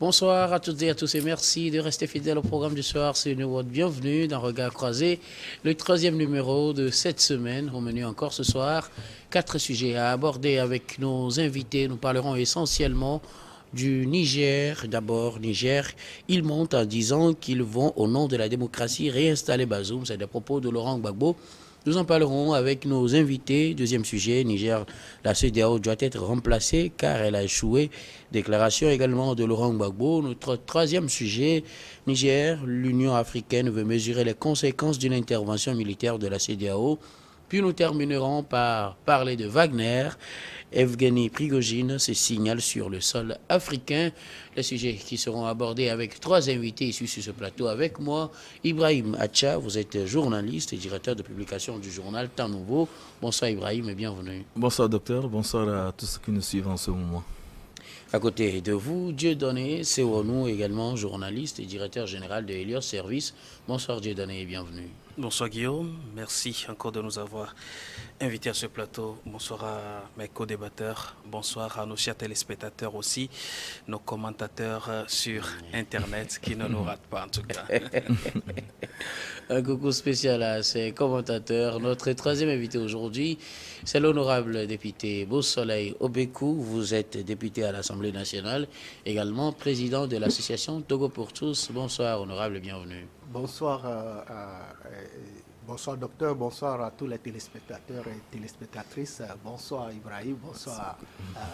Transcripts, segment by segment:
Bonsoir à toutes et à tous et merci de rester fidèles au programme du soir. C'est une votre bienvenue dans Regard Croisé, le troisième numéro de cette semaine. Au menu encore ce soir, 4 sujets à aborder avec nos invités. Nous parlerons essentiellement du Niger. D'abord, Niger, ils montent en disant qu'ils vont, au nom de la démocratie, réinstaller Bazoum. C'est des propos de Laurent Gbagbo. Nous en parlerons avec nos invités. Deuxième sujet, Niger, la CEDEAO doit être remplacée car elle a échoué. Déclaration également de Laurent Gbagbo. Notre troisième sujet, Niger, l'Union africaine veut mesurer les conséquences d'une intervention militaire de la CEDEAO. Puis nous terminerons par parler de Wagner. Evgeny Prigogine se signale sur le sol africain. Les sujets qui seront abordés avec 3 invités issus sur ce plateau avec moi. Ibrahim Acha, vous êtes journaliste et directeur de publication du journal Temps Nouveau. Bonsoir Ibrahim et bienvenue. Bonsoir docteur, bonsoir à tous ceux qui nous suivent en ce moment. À côté de vous, Dieudonné Sewonou, également journaliste et directeur général de Helios Service. Bonsoir Dieudonné et bienvenue. Bonsoir Guillaume, merci encore de nous avoir invités à ce plateau. Bonsoir à mes co-débatteurs, bonsoir à nos chers téléspectateurs aussi, nos commentateurs sur Internet qui ne nous ratent pas en tout cas. Un coucou spécial à ces commentateurs. Notre troisième invité aujourd'hui, c'est l'honorable député Beau-Soleil Obekou. Vous êtes député à l'Assemblée nationale, également président de l'association Togo pour tous. Bonsoir honorable et bienvenue. Bonsoir, bonsoir docteur, bonsoir à tous les téléspectateurs et téléspectatrices. Bonsoir Ibrahim, bonsoir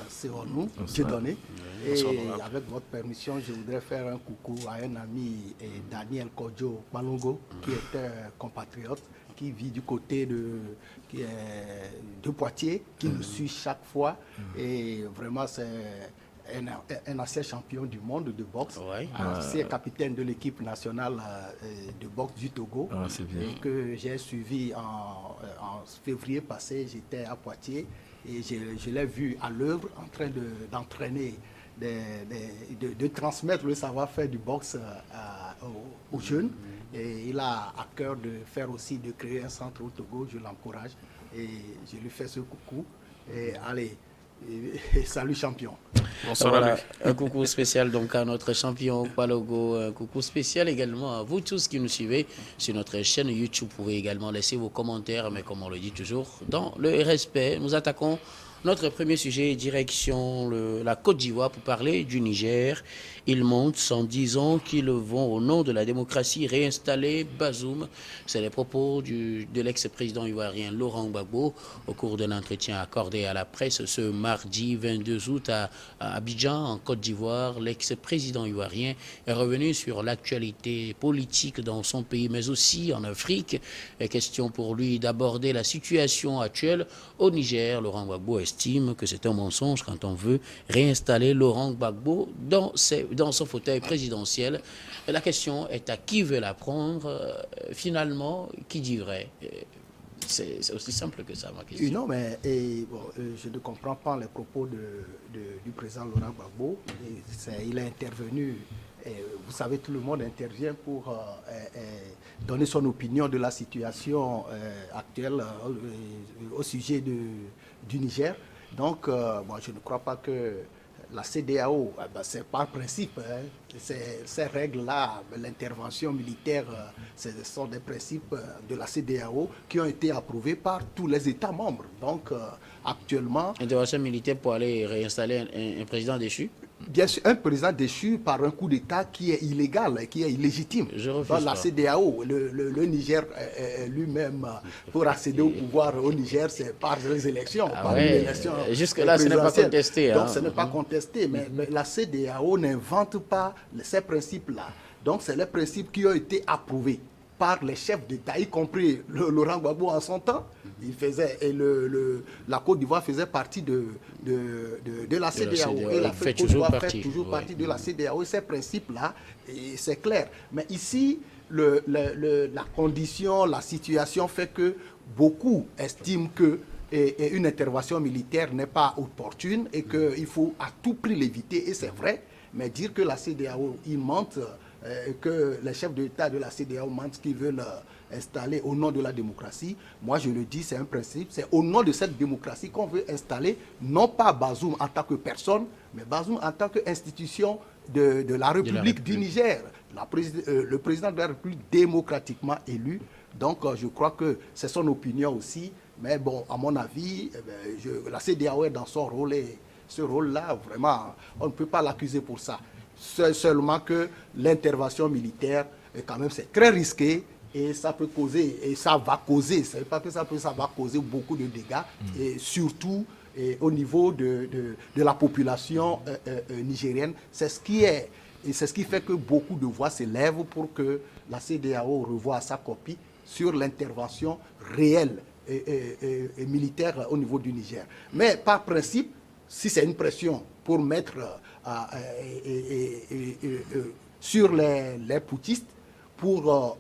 Sewonou, Dieudonné. Et avec votre permission, je voudrais faire un coucou à un ami, Daniel Kodjo Malongo, qui est un compatriote, qui vit du côté de Poitiers, qui nous suit chaque fois. Et vraiment, c'est un ancien champion du monde de boxe, ancien capitaine de l'équipe nationale de boxe du Togo, et que j'ai suivi en février passé. J'étais à Poitiers et je l'ai vu à l'œuvre en train d'entraîner, de transmettre le savoir-faire du boxe aux jeunes. Et il a à cœur de faire aussi, de créer un centre au Togo. Je l'encourage et je lui fais ce coucou. Et allez, salut champion. Bonsoir. Voilà, un coucou spécial donc à notre champion Palogo, un coucou spécial également à vous tous qui nous suivez sur notre chaîne YouTube. Vous pouvez également laisser vos commentaires, mais comme on le dit toujours, dans le respect. Nous attaquons notre premier sujet, direction la Côte d'Ivoire pour parler du Niger. Ils montent en disant qu'ils vont, au nom de la démocratie, réinstaller Bazoum. C'est les propos de l'ex-président ivoirien Laurent Gbagbo au cours d'un entretien accordé à la presse ce mardi 22 août à Abidjan, en Côte d'Ivoire. L'ex-président ivoirien est revenu sur l'actualité politique dans son pays, mais aussi en Afrique. Il est question pour lui d'aborder la situation actuelle au Niger. Laurent Gbagbo estime que c'est un mensonge quand on veut réinstaller Laurent Gbagbo dans son fauteuil présidentiel. La question est à qui veut la prendre. Finalement, qui dit vrai? C'est aussi simple que ça, ma question. Non, mais je ne comprends pas les propos du président Laurent Gbagbo. Il est intervenu, vous savez, tout le monde intervient pour donner son opinion de la situation actuelle au sujet du Niger. Donc, je ne crois pas que la CEDEAO, c'est par principe, ces règles-là, l'intervention militaire, ce sont des principes de la CEDEAO qui ont été approuvés par tous les États membres. Donc, actuellement... Intervention militaire pour aller réinstaller un président déchu? Bien sûr, un président déchu par un coup d'État qui est illégal, qui est illégitime. Je refuse la CEDEAO, le Niger lui-même, pour accéder au pouvoir au Niger, c'est par les élections. Jusque-là, ce n'est pas contesté. Donc, ce n'est pas contesté. Mais la CEDEAO n'invente pas ces principes-là. Donc, c'est les principes qui ont été approuvés par les chefs d'État, y compris Laurent Gbagbo en son temps. Il faisait, et la Côte d'Ivoire faisait partie de la CEDEAO. Et la Côte d'Ivoire fait toujours partie de la CEDEAO. Et ces principes-là, c'est clair. Mais ici, la condition, la situation fait que beaucoup estiment que une intervention militaire n'est pas opportune et qu'il faut à tout prix l'éviter. Et c'est vrai. Mais dire que la CEDEAO, il monte que les chefs d'État de la CEDEAO mentent qu'ils veulent installer au nom de la démocratie. Moi, je le dis, c'est un principe. C'est au nom de cette démocratie qu'on veut installer, non pas Bazoum en tant que personne, mais Bazoum en tant qu'institution de la République du Niger. Le président de la République démocratiquement élu. Donc, je crois que c'est son opinion aussi. Mais bon, à mon avis, la CEDEAO est dans son rôle et ce rôle-là, vraiment, on ne peut pas l'accuser pour ça. Seulement que l'intervention militaire, quand même, c'est très risqué et ça peut causer, et ça va causer, c'est pas que ça va causer beaucoup de dégâts, et surtout au niveau de la population nigérienne. C'est ce qui fait que beaucoup de voix s'élèvent pour que la CEDEAO revoie sa copie sur l'intervention réelle et militaire au niveau du Niger. Mais par principe, si c'est une pression pour mettre sur les putschistes, pour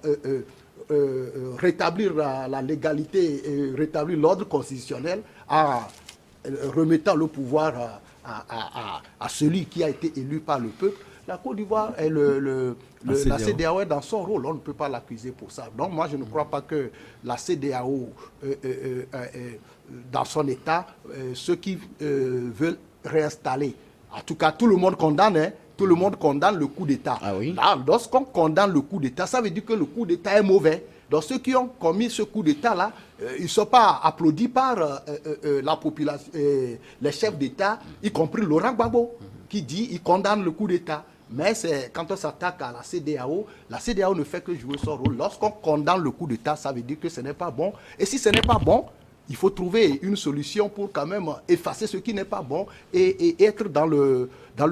rétablir la légalité et rétablir l'ordre constitutionnel en remettant le pouvoir à celui qui a été élu par le peuple, la Côte d'Ivoire et la CEDEAO est dans son rôle. On ne peut pas l'accuser pour ça. Donc moi, je ne crois pas que la CEDEAO, dans son état, ceux qui veulent réinstaller, en tout cas, tout le monde condamne, hein, tout le monde condamne le coup d'État. Ah oui? Là, lorsqu'on condamne le coup d'État, ça veut dire que le coup d'État est mauvais. Donc ceux qui ont commis ce coup d'État-là, ils ne sont pas applaudis par la population, les chefs d'État, y compris Laurent Gbagbo, qui dit qu'il condamne le coup d'État. Mais quand on s'attaque à la CEDEAO ne fait que jouer son rôle. Lorsqu'on condamne le coup d'État, ça veut dire que ce n'est pas bon. Et si ce n'est pas bon, il faut trouver une solution pour quand même effacer ce qui n'est pas bon et être dans le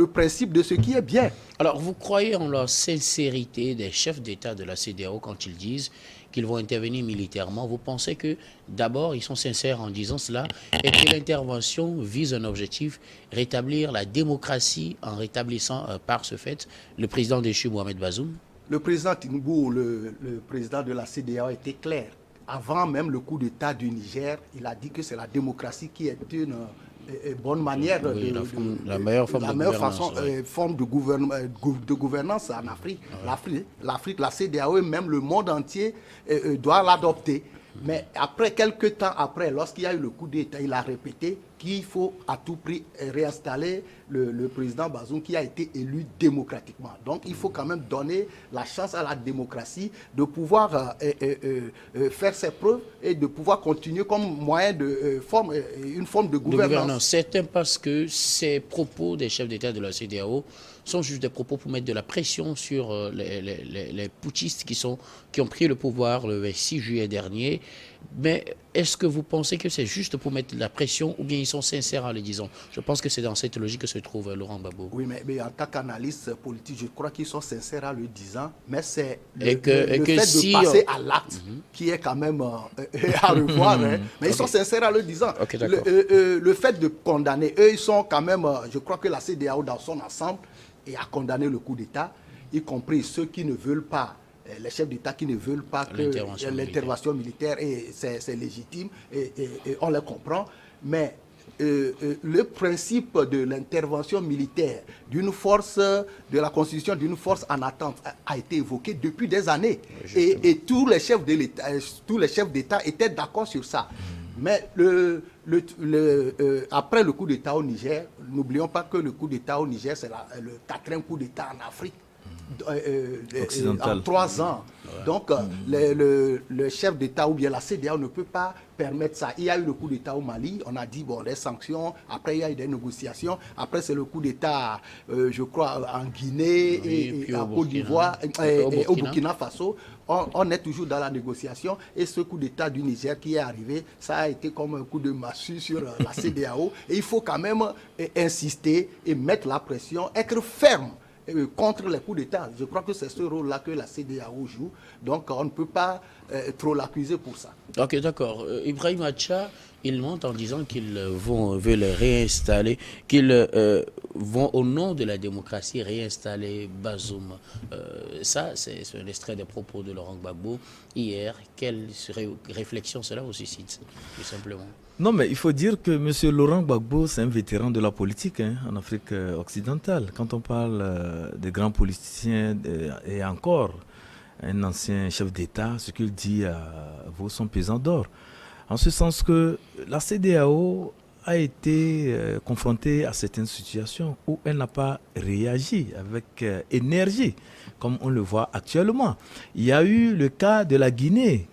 principe de ce qui est bien. Alors, vous croyez en la sincérité des chefs d'État de la CEDEAO quand ils disent qu'ils vont intervenir militairement? Vous pensez que, d'abord, ils sont sincères en disant cela et que l'intervention vise un objectif, rétablir la démocratie en rétablissant par ce fait le président déchu Mohamed Bazoum? Le président Tinubu, le président de la CEDEAO, était clair. Avant même le coup d'État du Niger, il a dit que c'est la démocratie qui est une bonne manière, la meilleure forme de gouvernance en Afrique. L'Afrique, la CEDEAO et même le monde entier doit l'adopter. Mais après, quelques temps après, lorsqu'il y a eu le coup d'État, il a répété qu'il faut à tout prix réinstaller le président Bazoum qui a été élu démocratiquement. Donc il faut quand même donner la chance à la démocratie de pouvoir faire ses preuves et de pouvoir continuer comme moyen de une forme de gouvernance. Certains parce que ces propos des chefs d'État de la CEDEAO sont juste des propos pour mettre de la pression sur les putschistes qui ont pris le pouvoir le 6 juillet dernier. Mais est-ce que vous pensez que c'est juste pour mettre de la pression ou bien ils sont sincères en le disant? Je pense que c'est dans cette logique que se trouve Laurent Gbagbo. Oui, mais en tant qu'analyste politique, je crois qu'ils sont sincères en le disant. Mais c'est le fait de passer à l'acte qui est quand même à revoir. Hein. Mais ils sont sincères en le disant. Okay, le fait de condamner, eux, ils sont quand même, je crois que la CEDEAO dans son ensemble a condamné le coup d'État, y compris ceux qui ne veulent pas, les chefs d'État qui ne veulent pas que l'intervention militaire, et c'est légitime, et on les comprend. Mais le principe de l'intervention militaire d'une force, de la constitution d'une force en attente a été évoqué depuis des années. Et tous les chefs d'État étaient d'accord sur ça. Mais après le coup d'État au Niger, n'oublions pas que le coup d'État au Niger, c'est le 4e coup d'État en Afrique. En 3 ans. Ouais. Donc, le chef d'État ou bien la CEDEAO ne peut pas permettre ça. Il y a eu le coup d'État au Mali, on a dit, bon, les sanctions, après il y a eu des négociations, après c'est le coup d'État, je crois, en Guinée et en Côte d'Ivoire, et au Burkina Faso. On est toujours dans la négociation et ce coup d'État du Niger qui est arrivé, ça a été comme un coup de massue sur la CEDEAO. Et il faut quand même insister et mettre la pression, être ferme contre les coups d'État. Je crois que c'est ce rôle-là que la CEDEAO joue. Donc, on ne peut pas trop l'accuser pour ça. Ok, d'accord. Ibrahim Acha, Ils montent en disant qu'ils veulent réinstaller, qu'ils vont au nom de la démocratie réinstaller Bazoum. Ça, c'est un extrait des propos de Laurent Gbagbo hier. Quelle réflexion cela vous suscite, tout simplement? Non, mais il faut dire que M. Laurent Gbagbo, c'est un vétéran de la politique en Afrique occidentale. Quand on parle des grands politiciens et encore un ancien chef d'État, ce qu'il dit vaut son pesant d'or. En ce sens que la CEDEAO a été confrontée à certaines situations où elle n'a pas réagi avec énergie, comme on le voit actuellement. Il y a eu le cas de la Guinée,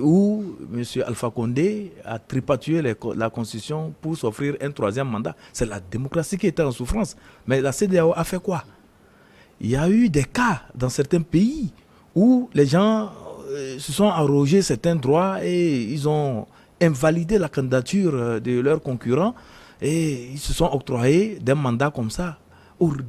où M. Alpha Condé a tripatoué la Constitution pour s'offrir un 3e mandat. C'est la démocratie qui était en souffrance. Mais la CEDEAO a fait quoi? Il y a eu des cas dans certains pays où les gens se sont arrogés certains droits et ils ont invalidé la candidature de leurs concurrents et ils se sont octroyés des mandats comme ça.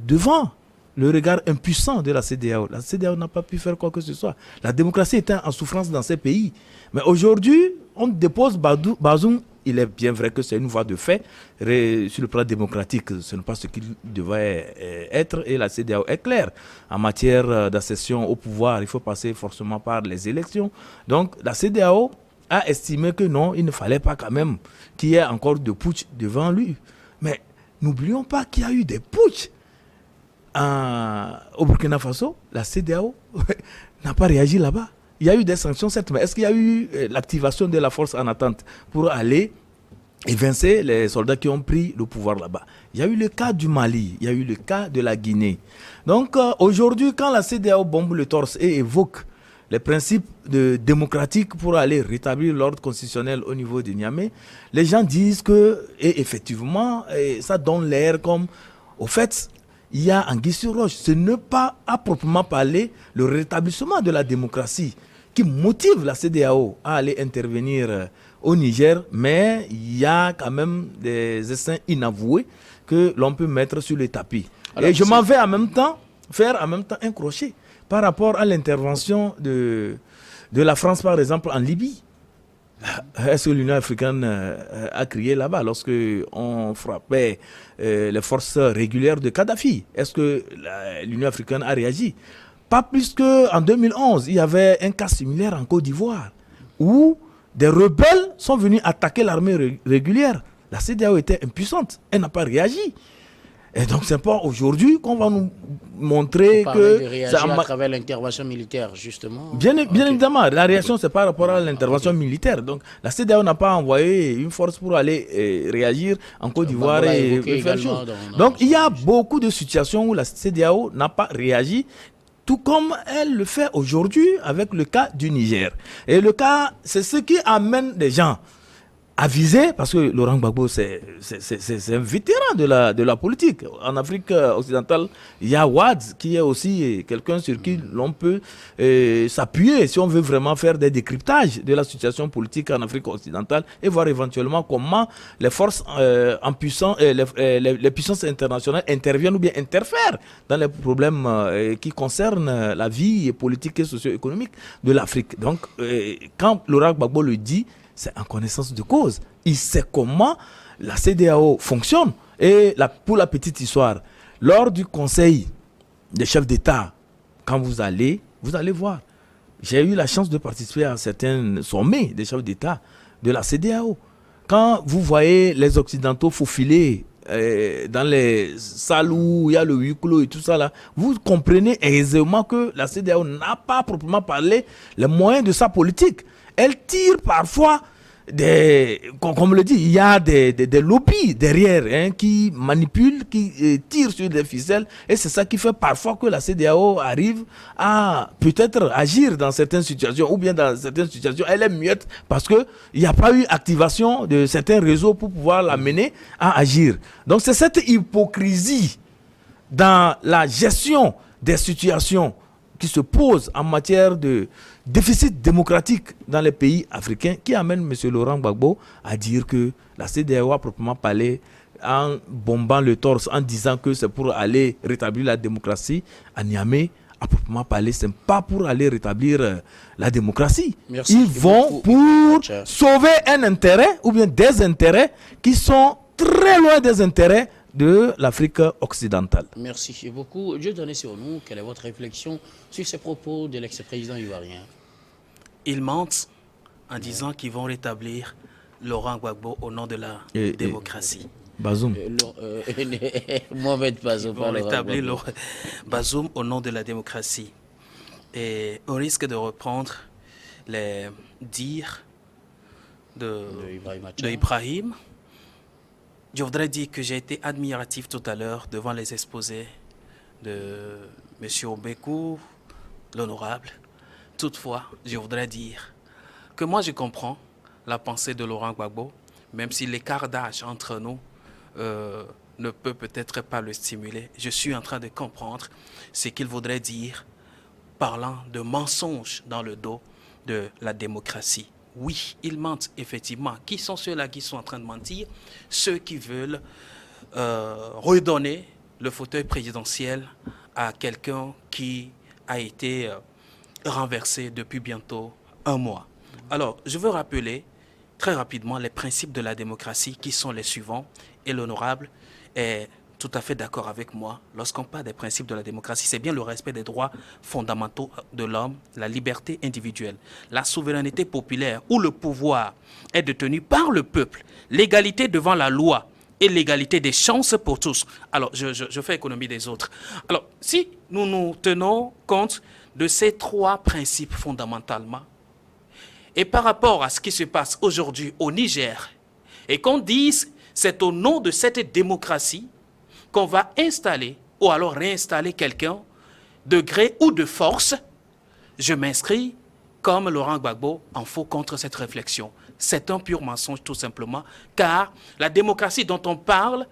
Devant le regard impuissant de la CEDEAO. La CEDEAO n'a pas pu faire quoi que ce soit. La démocratie était en souffrance dans ces pays. Mais aujourd'hui, on dépose Bazoum. Il est bien vrai que c'est une voie de fait. Sur le plan démocratique, ce n'est pas ce qu'il devait être. Et la CEDEAO est claire. En matière d'accession au pouvoir, il faut passer forcément par les élections. Donc, la CEDEAO a estimé que non, il ne fallait pas quand même qu'il y ait encore de putsch devant lui. Mais n'oublions pas qu'il y a eu des putschs. Au Burkina Faso, la CEDEAO n'a pas réagi là-bas. Il y a eu des sanctions, certes, mais est-ce qu'il y a eu l'activation de la force en attente pour aller évincer les soldats qui ont pris le pouvoir là-bas? Il y a eu le cas du Mali, il y a eu le cas de la Guinée. Donc aujourd'hui, quand la CEDEAO bombe le torse et évoque les principes démocratiques pour aller rétablir l'ordre constitutionnel au niveau de Niamey, les gens disent que, et effectivement, ça donne l'air comme, au fait, il y a anguille sur roche. Ce n'est pas à proprement parler le rétablissement de la démocratie qui motive la CEDEAO à aller intervenir au Niger, mais il y a quand même des essais inavoués que l'on peut mettre sur le tapis. Alors, et je m'en vais faire en même temps un crochet par rapport à l'intervention de la France, par exemple, en Libye. Est-ce que l'Union africaine a crié là-bas lorsque on frappait les forces régulières de Kadhafi? Est-ce que l'Union africaine a réagi? Pas plus qu'en 2011, il y avait un cas similaire en Côte d'Ivoire où des rebelles sont venus attaquer l'armée régulière. La CEDEAO était impuissante, elle n'a pas réagi. Et donc c'est pas aujourd'hui qu'on va nous montrer que... de réagir à travers l'intervention militaire, justement. Bien évidemment, la réaction c'est par rapport à l'intervention militaire. Donc la CEDEAO n'a pas envoyé une force pour aller réagir en Côte d'Ivoire et faire chose. Donc il y a beaucoup de situations où la CEDEAO n'a pas réagi, tout comme elle le fait aujourd'hui avec le cas du Niger. Et le cas, c'est ce qui amène des gens avisé, parce que Laurent Gbagbo, c'est un vétéran de la politique. En Afrique occidentale, il y a Ouad, qui est aussi quelqu'un sur qui l'on peut s'appuyer si on veut vraiment faire des décryptages de la situation politique en Afrique occidentale et voir éventuellement comment les forces en puissance, les puissances internationales interviennent ou bien interfèrent dans les problèmes qui concernent la vie politique et socio-économique de l'Afrique. Donc, quand Laurent Gbagbo le dit, c'est en connaissance de cause. Il sait comment la CEDEAO fonctionne. Et pour la petite histoire, lors du conseil des chefs d'État, quand vous allez voir. J'ai eu la chance de participer à certains sommets des chefs d'État de la CEDEAO. Quand vous voyez les Occidentaux faufiler dans les salles où il y a le huis clos et tout ça là, vous comprenez aisément que la CEDEAO n'a pas proprement parlé les moyens de sa politique. Elle tire parfois comme le dit, il y a des lobbies derrière qui manipulent, qui tirent sur des ficelles, et c'est ça qui fait parfois que la CEDEAO arrive à peut-être agir dans certaines situations, ou bien dans certaines situations elle est muette parce qu'il n'y a pas eu activation de certains réseaux pour pouvoir la mener à agir. Donc c'est cette hypocrisie dans la gestion des situations qui se posent en matière de déficit démocratique dans les pays africains qui amène M. Laurent Gbagbo à dire que la CEDEAO a proprement parlé en bombant le torse, en disant que c'est pour aller rétablir la démocratie à Niamey, à proprement parler, ce n'est pas pour aller rétablir la démocratie. Merci. Ils vont pour sauver un intérêt ou bien des intérêts qui sont très loin des intérêts de l'Afrique occidentale. Merci beaucoup. Dieudonné Sironou, quelle est votre réflexion sur ces propos de l'ex-président ivoirien? Ils mentent en disant qu'ils vont rétablir Laurent Gbagbo au nom de la démocratie. Bazoum. Mohamed Bazoum. Ils vont rétablir Bazoum au nom de la démocratie. Et on risque de reprendre les dires de Ibrahim. Je voudrais dire que j'ai été admiratif tout à l'heure devant les exposés de M. Obekou, l'honorable. Toutefois, je voudrais dire que moi je comprends la pensée de Laurent Gbagbo, même si l'écart d'âge entre nous ne peut peut-être pas le stimuler. Je suis en train de comprendre ce qu'il voudrait dire parlant de mensonges dans le dos de la démocratie. Oui, ils mentent effectivement. Qui sont ceux-là qui sont en train de mentir? Ceux qui veulent redonner le fauteuil présidentiel à quelqu'un qui a été renversé depuis bientôt un mois. Alors, je veux rappeler très rapidement les principes de la démocratie qui sont les suivants, et l'honorable est tout à fait d'accord avec moi. Lorsqu'on parle des principes de la démocratie, c'est bien le respect des droits fondamentaux de l'homme, la liberté individuelle, la souveraineté populaire où le pouvoir est détenu par le peuple, l'égalité devant la loi et l'égalité des chances pour tous. Alors, je fais économie des autres. Alors, si nous nous tenons compte de ces trois principes fondamentalement, et par rapport à ce qui se passe aujourd'hui au Niger, et qu'on dise c'est au nom de cette démocratie qu'on va installer ou alors réinstaller quelqu'un de gré ou de force, je m'inscris comme Laurent Gbagbo en faux contre cette réflexion. C'est un pur mensonge tout simplement, car la démocratie dont on parle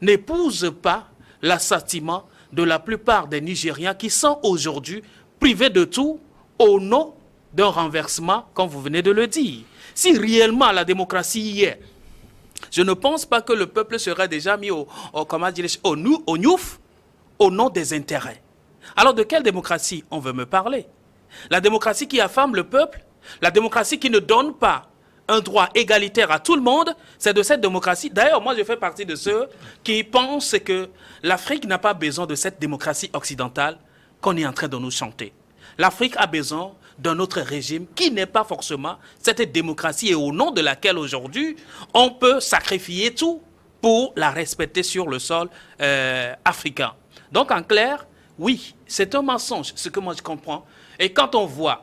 n'épouse pas l'assentiment de la plupart des Nigériens qui sont aujourd'hui privés de tout au nom d'un renversement, comme vous venez de le dire. Si réellement la démocratie y est, je ne pense pas que le peuple serait déjà mis au gnouf au nom des intérêts. Alors de quelle démocratie on veut me parler? La démocratie qui affame le peuple, la démocratie qui ne donne pas un droit égalitaire à tout le monde, c'est de cette démocratie. D'ailleurs, moi je fais partie de ceux qui pensent que l'Afrique n'a pas besoin de cette démocratie occidentale qu'on est en train de nous chanter. L'Afrique a besoin d'un autre régime qui n'est pas forcément cette démocratie et au nom de laquelle aujourd'hui on peut sacrifier tout pour la respecter sur le sol africain. Donc en clair, oui, c'est un mensonge, ce que moi je comprends. Et quand on voit,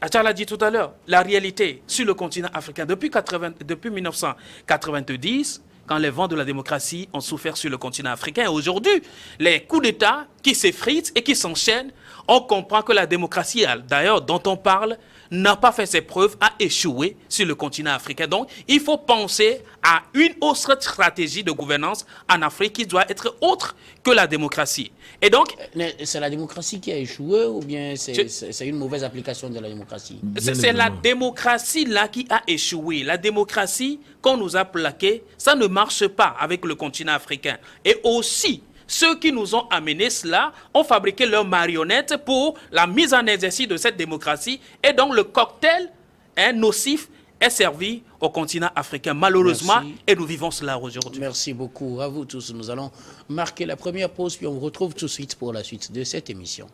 Achal l'a dit tout à l'heure, la réalité sur le continent africain depuis 1990, quand les vents de la démocratie ont souffert sur le continent africain. Et aujourd'hui, les coups d'État qui s'effritent et qui s'enchaînent, on comprend que la démocratie, d'ailleurs, dont on parle, n'a pas fait ses preuves, a échoué sur le continent africain. Donc, il faut penser à une autre stratégie de gouvernance en Afrique qui doit être autre que la démocratie. Et donc... C'est la démocratie qui a échoué ou bien c'est une mauvaise application de la démocratie? C'est la démocratie là qui a échoué. La démocratie qu'on nous a plaquée, ça ne marche pas avec le continent africain. Et aussi... ceux qui nous ont amené cela ont fabriqué leurs marionnettes pour la mise en exercice de cette démocratie. Et donc le cocktail nocif est servi au continent africain, malheureusement. Merci. Et nous vivons cela aujourd'hui. Merci beaucoup à vous tous. Nous allons marquer la première pause, puis on vous retrouve tout de suite pour la suite de cette émission.